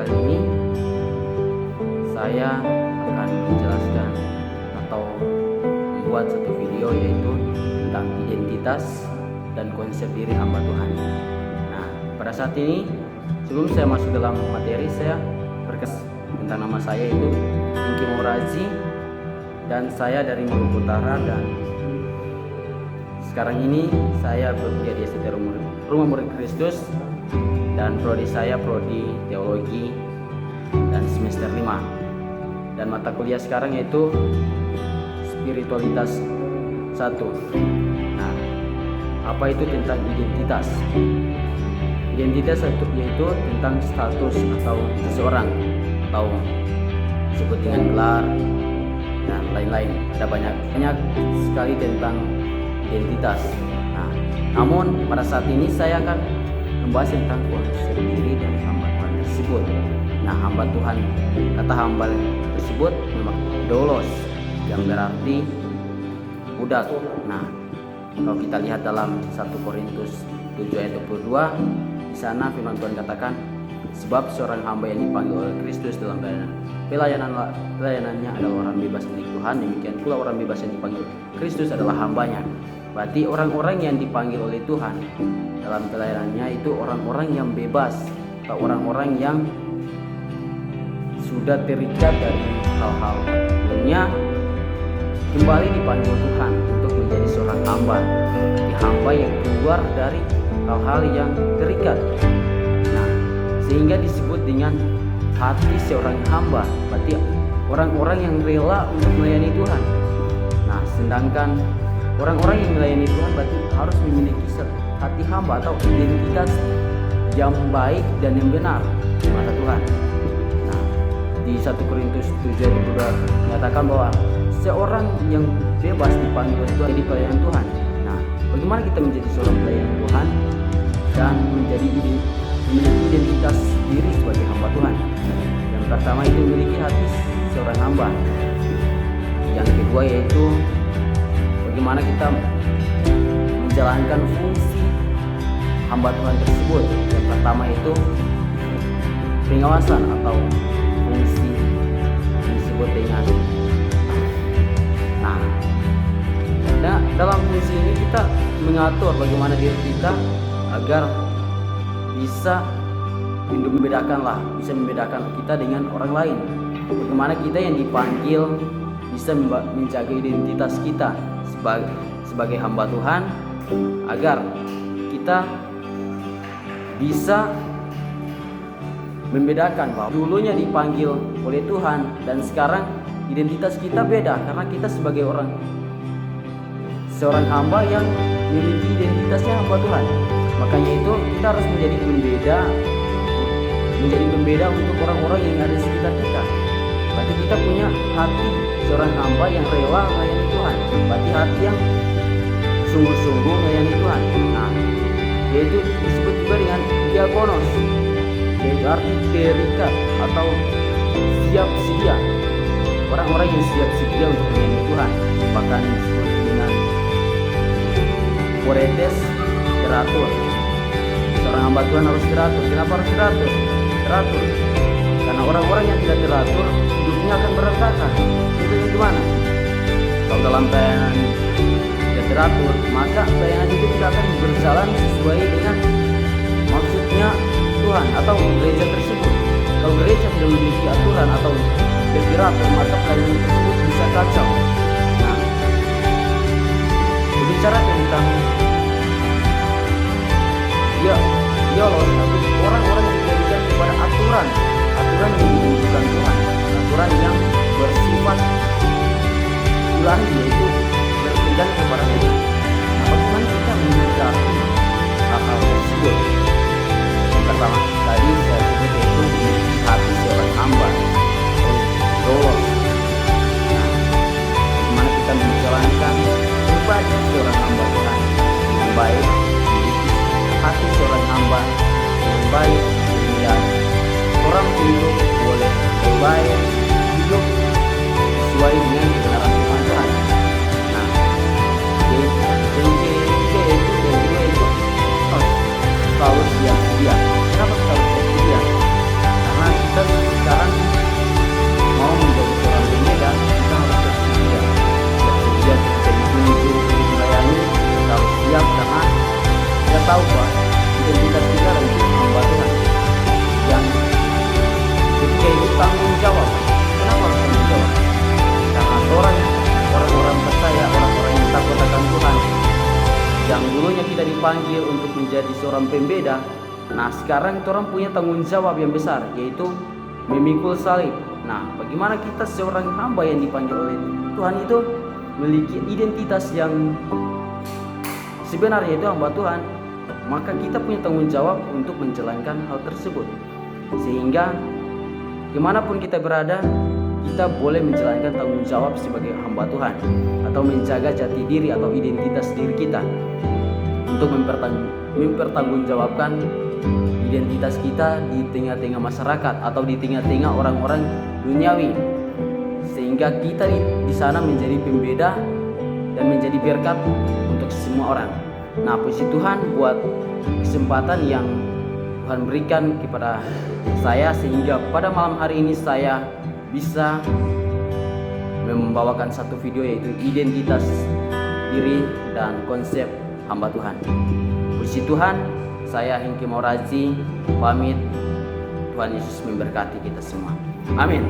kali ini saya akan menjelaskan atau membuat satu video yaitu tentang identitas dan konsep diri hamba Tuhan. Nah, pada saat ini sebelum saya masuk dalam materi, saya berkesan tentang nama saya itu Ingki Morazi dan saya dari Maluku Utara, dan sekarang ini saya bekerja di SDT Rumah Murid Kristus dan prodi saya prodi teologi dan semester 5, dan mata kuliah sekarang yaitu spiritualitas 1. Nah, apa itu tentang identitas? Identitas yaitu tentang status atau seseorang, atau disebut dengan gelar dan lain-lain. Ada banyak sekali tentang identitas. Nah, namun pada saat ini saya akan membahas tentang konsep diri dari hamba Tuhan tersebut. Nah, hamba Tuhan, kata hamba tersebut memang doulos, yang berarti budak. Nah, kalau kita lihat dalam 1 Korintus 7 ayat 22, di sana firman Tuhan katakan, sebab seorang hamba yang dipanggil oleh Kristus dalam pelayanannya adalah orang bebas milik Tuhan, demikian pula orang bebas yang dipanggil Kristus adalah hambanya. Berarti orang-orang yang dipanggil oleh Tuhan dalam pelayanannya itu orang-orang yang bebas, atau orang-orang yang sudah terikat dari hal-hal dunia, kembali dipanggil Tuhan untuk menjadi seorang hamba, hamba yang keluar dari hal-hal yang terikat. Nah, sehingga disebut dengan hati seorang hamba, berarti orang-orang yang rela untuk melayani Tuhan. Nah, sedangkan orang-orang yang melayani Tuhan berarti harus memiliki hati hamba atau identitas yang baik dan yang benar kepada Tuhan. Nah, di 1 Korintus 7 ayat 22 menyatakan bahwa seorang yang bebas dipanggil Tuhan jadi pelayan Tuhan. Nah, bagaimana kita menjadi seorang pelayan Tuhan dan memiliki identitas diri sebagai hamba Tuhan? Yang pertama itu memiliki hati seorang hamba. Yang kedua yaitu bagaimana kita menjalankan fungsi hamba Tuhan tersebut. Yang pertama itu pengawasan atau fungsi yang disebut dengan dalam fungsi ini kita mengatur bagaimana diri kita agar bisa membedakan kita dengan orang lain. Bagaimana kita yang dipanggil bisa menjaga identitas kita sebagai hamba Tuhan, agar kita bisa membedakan bahwa dulunya dipanggil oleh Tuhan dan sekarang identitas kita beda, karena kita sebagai seorang hamba yang memiliki identitasnya hamba Tuhan. Makanya itu kita harus menjadi pembeda untuk orang-orang yang ada di sekitar kita. Berarti kita punya hati seorang hamba yang rela melayani Tuhan, berarti hati yang sungguh-sungguh melayani Tuhan. Nah, yaitu disebut juga dengan diakonos, yaitu arti terikat atau siap sedia. Orang-orang yang siap sedia untuk melayani Tuhan, bahkan disebut dengan koretes, teratur. Seorang hamba Tuhan harus teratur. Kenapa harus teratur? Teratur karena orang-orang yang tidak teratur hidupnya akan berantakan. Itu gimana? Kalau dalam pelayanan tidak teratur, maka pelayanan itu tidak akan berjalan sesuai dengan maksudnya Tuhan atau gereja tersebut. Kalau gereja tidak memiliki aturan atau teratur, maka pelayanan tersebut bisa kacau. Nah, berbicara tentang dialog atau orang-orang yang diberikan kepada aturan yang ditunjukkan Tuhan, aturan yang bersifat ilahi, yaitu berpegang kepada Tuhan. Nah, bagaimana kita menyikapi hal-hal tersebut? Yang pertama tadi saya sebut yaitu memiliki hati seorang hamba atau doulos. Nah, bagaimana kita menjalankan ibadah seorang hamba Tuhan dengan baik, hati seorang hamba yang baik, sehingga orang itu boleh berbaik hidup sesuai dengan kebenaran firman Tuhan. Nah, yang kedua itu selalu siap sedia. Kenapa selalu siap sedia? Karena kita terpanggil untuk menjadi seorang pembeda, nah sekarang orang punya tanggung jawab yang besar, yaitu memikul salib. Nah, bagaimana kita seorang hamba yang dipanggil oleh Tuhan itu memiliki identitas yang sebenarnya, itu hamba Tuhan, maka kita punya tanggung jawab untuk menjalankan hal tersebut. Sehingga kemanapun kita berada, kita boleh menjalankan tanggung jawab sebagai hamba Tuhan, atau menjaga jati diri atau identitas diri kita untuk mempertanggungjawabkan identitas kita di tengah-tengah masyarakat atau di tengah-tengah orang-orang duniawi, sehingga kita di sana menjadi pembeda dan menjadi berkat untuk semua orang. Nah, puji Tuhan buat kesempatan yang Tuhan berikan kepada saya, sehingga pada malam hari ini saya bisa membawakan satu video, yaitu identitas diri dan konsep hamba Tuhan. Puji Tuhan, saya Hengki Maurazi pamit. Tuhan Yesus memberkati kita semua. Amin.